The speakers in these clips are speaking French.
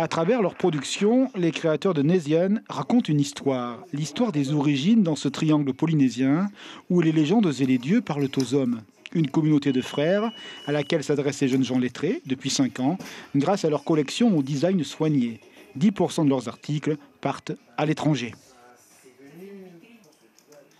À travers leur production, les créateurs de Nésian racontent une histoire. L'histoire des origines dans ce triangle polynésien où les légendes et les dieux parlent aux hommes. Une communauté de frères à laquelle s'adressent les jeunes gens lettrés depuis 5 ans grâce à leur collection au design soigné. 10% de leurs articles partent à l'étranger.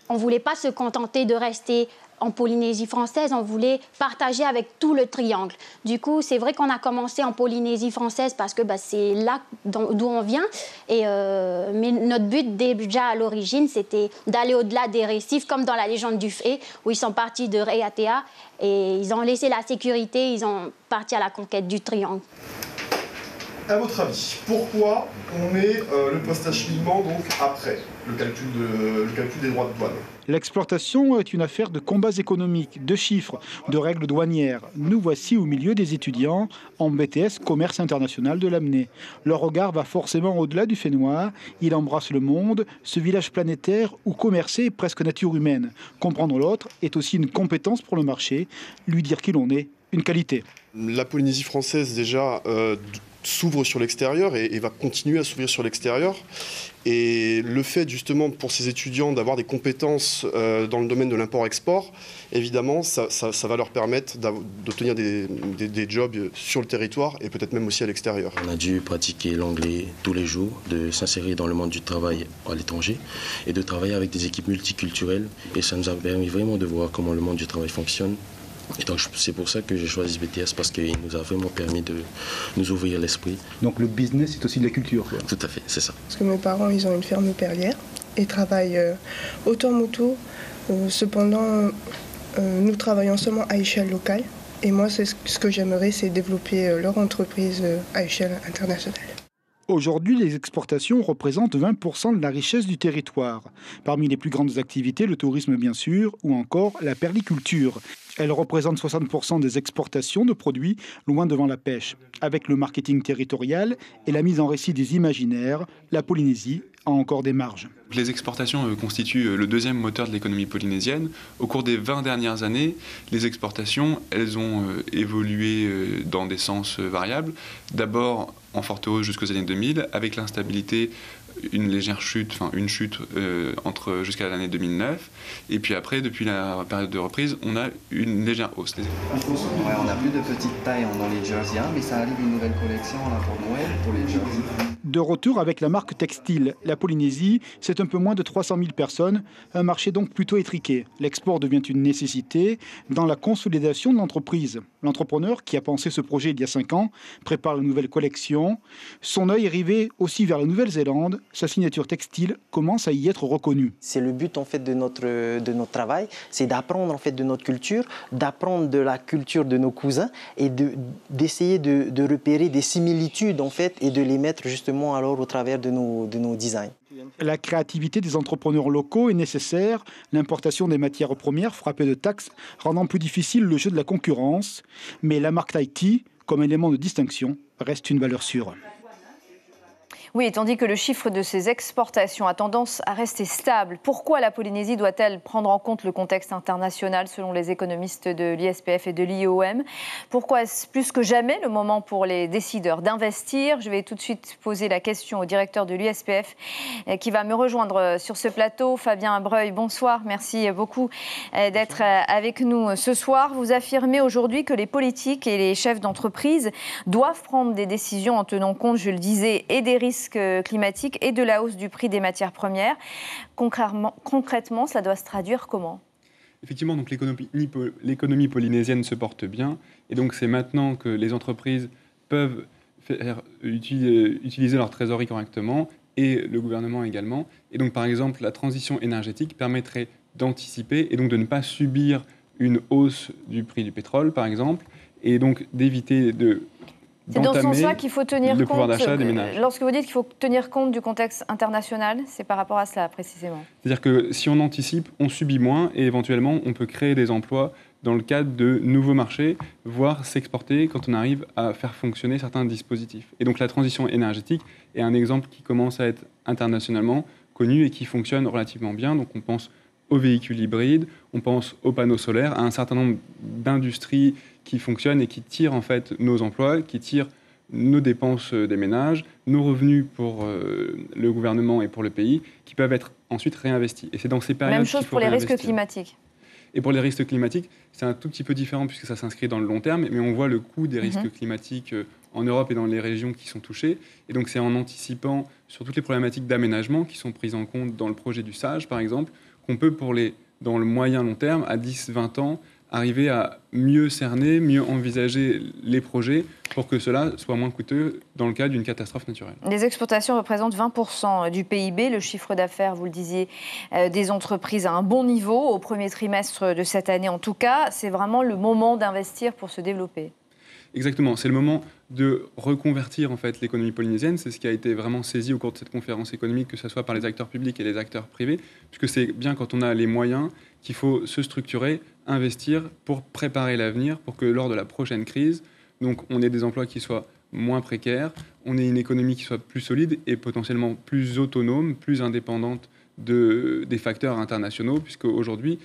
On ne voulait pas se contenter de rester en Polynésie française, on voulait partager avec tout le triangle. Du coup, c'est vrai qu'on a commencé en Polynésie française parce que c'est là d'où on vient. Mais notre but déjà à l'origine, c'était d'aller au-delà des récifs, comme dans la légende du Fé, où ils sont partis de Raiatea et ils ont laissé la sécurité, ils ont parti à la conquête du triangle. À votre avis, pourquoi on met le post-acheminement donc après le calcul des droits de douane? L'exploitation est une affaire de combats économiques, de chiffres, de règles douanières. Nous voici au milieu des étudiants en BTS Commerce International de l'Amné. Leur regard va forcément au-delà du fait noir. Il embrasse le monde, ce village planétaire où commercer est presque nature humaine. Comprendre l'autre est aussi une compétence pour le marché. Lui dire qui l'on est, une qualité. La Polynésie française déjà s'ouvre sur l'extérieur et va continuer à s'ouvrir sur l'extérieur. Et le fait justement pour ces étudiants d'avoir des compétences dans le domaine de l'import-export, évidemment, ça va leur permettre d'obtenir des jobs sur le territoire et peut-être même aussi à l'extérieur. On a dû pratiquer l'anglais tous les jours, de s'insérer dans le monde du travail à l'étranger et de travailler avec des équipes multiculturelles. Et ça nous a permis vraiment de voir comment le monde du travail fonctionne. Et donc c'est pour ça que j'ai choisi BTS, parce qu'il nous a vraiment permis de nous ouvrir l'esprit. Donc le business, c'est aussi de la culture, quoi. Tout à fait, c'est ça. Parce que mes parents, ils ont une ferme perlière et travaillent autant moto. Cependant, nous travaillons seulement à échelle locale. Et moi, ce que j'aimerais, c'est développer leur entreprise à échelle internationale. Aujourd'hui, les exportations représentent 20% de la richesse du territoire. Parmi les plus grandes activités, le tourisme bien sûr, ou encore la perliculture. Elle représente 60% des exportations de produits loin devant la pêche. Avec le marketing territorial et la mise en récit des imaginaires, la Polynésie a encore des marges. Les exportations constituent le deuxième moteur de l'économie polynésienne. Au cours des 20 dernières années, les exportations, elles ont évolué dans des sens variables. D'abord en forte hausse jusqu'aux années 2000, avec l'instabilité, une légère chute, jusqu'à l'année 2009. Et puis après, depuis la période de reprise, on a une légère hausse. Ouais, on n'a plus de petite taille dans les jerseys, mais ça arrive une nouvelle collection là, pour Noël, pour les jerseys. De retour avec la marque textile, la Polynésie, c'est un peu moins de 300 000 personnes, un marché donc plutôt étriqué. L'export devient une nécessité dans la consolidation de l'entreprise. L'entrepreneur qui a pensé ce projet il y a 5 ans prépare une nouvelle collection. Son œil est rivé aussi vers la Nouvelle-Zélande. Sa signature textile commence à y être reconnue. C'est le but en fait de notre travail, c'est d'apprendre en fait de notre culture, d'apprendre de la culture de nos cousins et d'essayer de repérer des similitudes en fait et de les mettre justement alors au travers de nos designs. La créativité des entrepreneurs locaux est nécessaire. L'importation des matières premières frappée de taxes rendant plus difficile le jeu de la concurrence. Mais la marque Tahiti, comme élément de distinction, reste une valeur sûre. Oui, tandis que le chiffre de ses exportations a tendance à rester stable. Pourquoi la Polynésie doit-elle prendre en compte le contexte international selon les économistes de l'ISPF et de l'IOM? Pourquoi est-ce plus que jamais le moment pour les décideurs d'investir? Je vais tout de suite poser la question au directeur de l'ISPF qui va me rejoindre sur ce plateau. Fabien Breuil, bonsoir. Merci beaucoup d'être avec nous ce soir. Vous affirmez aujourd'hui que les politiques et les chefs d'entreprise doivent prendre des décisions en tenant compte, je le disais, et des risques climatique et de la hausse du prix des matières premières. Concrètement, cela doit se traduire comment? Effectivement, donc l'économie polynésienne se porte bien et donc c'est maintenant que les entreprises peuvent utiliser leur trésorerie correctement et le gouvernement également. Et donc par exemple, la transition énergétique permettrait d'anticiper et donc de ne pas subir une hausse du prix du pétrole par exemple et donc d'éviter C'est dans ce sens-là qu'il faut tenir le compte, pouvoir d'achat des ménages. Lorsque vous dites qu'il faut tenir compte du contexte international, c'est par rapport à cela précisément. C'est-à-dire que si on anticipe, on subit moins et éventuellement on peut créer des emplois dans le cadre de nouveaux marchés, voire s'exporter quand on arrive à faire fonctionner certains dispositifs. Et donc la transition énergétique est un exemple qui commence à être internationalement connu et qui fonctionne relativement bien. Donc on pense aux véhicules hybrides, on pense aux panneaux solaires, à un certain nombre d'industries qui fonctionnent et qui tirent en fait nos emplois, qui tirent nos dépenses des ménages, nos revenus pour le gouvernement et pour le pays, qui peuvent être ensuite réinvestis. Et c'est dans ces périodes Même chose pour les risques climatiques. Et pour les risques climatiques, c'est un tout petit peu différent puisque ça s'inscrit dans le long terme, mais on voit le coût des risques climatiques en Europe et dans les régions qui sont touchées. Et donc c'est en anticipant sur toutes les problématiques d'aménagement qui sont prises en compte dans le projet du SAGE, par exemple, qu'on peut, dans le moyen long terme, à 10-20 ans, arriver à mieux cerner, mieux envisager les projets pour que cela soit moins coûteux dans le cas d'une catastrophe naturelle. Les exportations représentent 20% du PIB. Le chiffre d'affaires, vous le disiez, des entreprises à un bon niveau au premier trimestre de cette année en tout cas. C'est vraiment le moment d'investir pour se développer. Exactement, c'est le moment de reconvertir en fait l'économie polynésienne. C'est ce qui a été vraiment saisi au cours de cette conférence économique, que ce soit par les acteurs publics et les acteurs privés, puisque c'est bien quand on a les moyens qu'il faut se structurer, investir pour préparer l'avenir, pour que lors de la prochaine crise, donc on ait des emplois qui soient moins précaires, on ait une économie qui soit plus solide et potentiellement plus autonome, plus indépendante des facteurs internationaux, puisque aujourd'hui,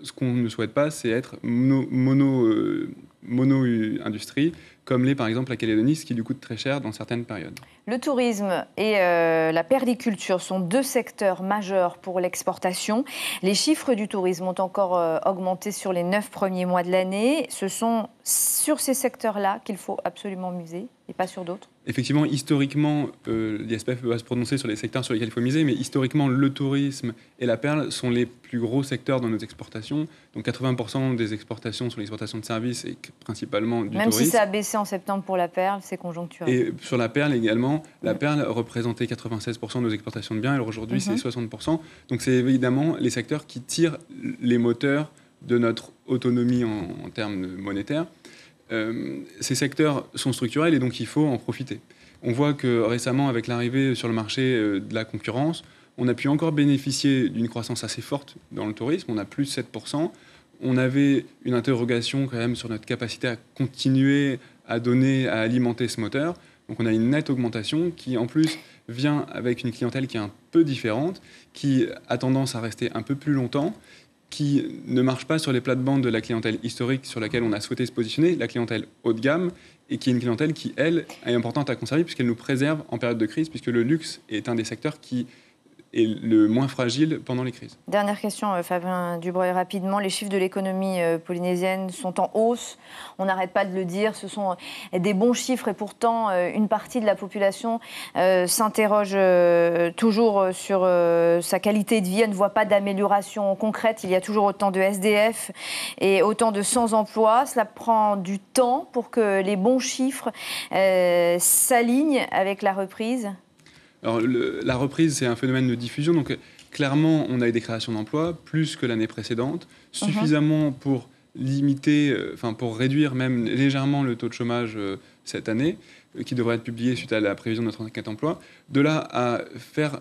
ce qu'on ne souhaite pas, c'est être mono-industrie, comme l'est par exemple la Calédonie, ce qui lui coûte très cher dans certaines périodes. Le tourisme et la perliculture sont deux secteurs majeurs pour l'exportation. Les chiffres du tourisme ont encore augmenté sur les 9 premiers mois de l'année. Ce sont sur ces secteurs-là qu'il faut absolument miser et pas sur d'autres. Effectivement, historiquement, l'ISPF va se prononcer sur les secteurs sur lesquels il faut miser, mais historiquement, le tourisme et la perle sont les plus gros secteurs dans nos exportations. Donc 80% des exportations sont l'exportation de services et principalement du tourisme. Même si ça a baissé en septembre pour la perle, c'est conjoncturel. Et sur la perle également, la perle représentait 96% de nos exportations de biens, alors aujourd'hui c'est 60%. Donc c'est évidemment les secteurs qui tirent les moteurs de notre autonomie en termes monétaires. Ces secteurs sont structurels et donc il faut en profiter. On voit que récemment, avec l'arrivée sur le marché de la concurrence, on a pu encore bénéficier d'une croissance assez forte dans le tourisme, on a plus de 7%. On avait une interrogation quand même sur notre capacité à continuer à donner, à alimenter ce moteur. Donc on a une nette augmentation qui en plus vient avec une clientèle qui est un peu différente, qui a tendance à rester un peu plus longtemps, qui ne marche pas sur les plates-bandes de la clientèle historique sur laquelle on a souhaité se positionner, la clientèle haut de gamme, et qui est une clientèle qui, elle, est importante à conserver puisqu'elle nous préserve en période de crise, puisque le luxe est un des secteurs qui est le moins fragile pendant les crises. Dernière question, Fabien Dubreuil, rapidement. Les chiffres de l'économie polynésienne sont en hausse. On n'arrête pas de le dire. Ce sont des bons chiffres et pourtant, une partie de la population s'interroge toujours sur sa qualité de vie. Elle ne voit pas d'amélioration concrète. Il y a toujours autant de SDF et autant de sans-emploi. Cela prend du temps pour que les bons chiffres s'alignent avec la reprise. Alors, la reprise, c'est un phénomène de diffusion. Donc, clairement, on a eu des créations d'emplois, plus que l'année précédente, suffisamment pour limiter, pour réduire même légèrement le taux de chômage cette année, qui devrait être publié suite à la prévision de notre enquête emploi. De là à faire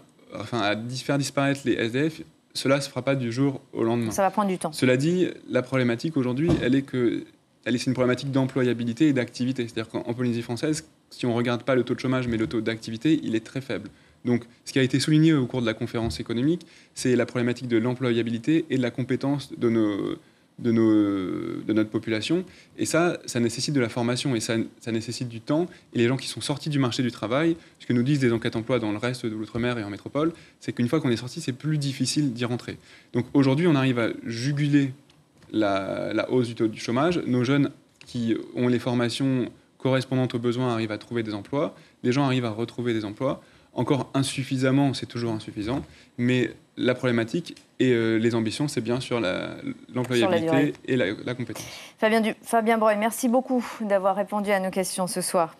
disparaître les SDF, cela ne se fera pas du jour au lendemain. Ça va prendre du temps. Cela dit, la problématique aujourd'hui, c'est une problématique d'employabilité et d'activité. C'est-à-dire qu'en Polynésie française, si on ne regarde pas le taux de chômage, mais le taux d'activité, il est très faible. Donc, ce qui a été souligné au cours de la conférence économique, c'est la problématique de l'employabilité et de la compétence de notre population. Et ça nécessite de la formation et ça nécessite du temps. Et les gens qui sont sortis du marché du travail, ce que nous disent des enquêtes emploi dans le reste de l'outre-mer et en métropole, c'est qu'une fois qu'on est sorti, c'est plus difficile d'y rentrer. Donc aujourd'hui, on arrive à juguler la hausse du taux du chômage. Nos jeunes qui ont les formations correspondantes aux besoins arrivent à trouver des emplois. Les gens arrivent à retrouver des emplois. Encore insuffisamment, c'est toujours insuffisant. Mais la problématique et les ambitions, c'est bien sur l'employabilité et la compétence. Fabien Breuil, merci beaucoup d'avoir répondu à nos questions ce soir.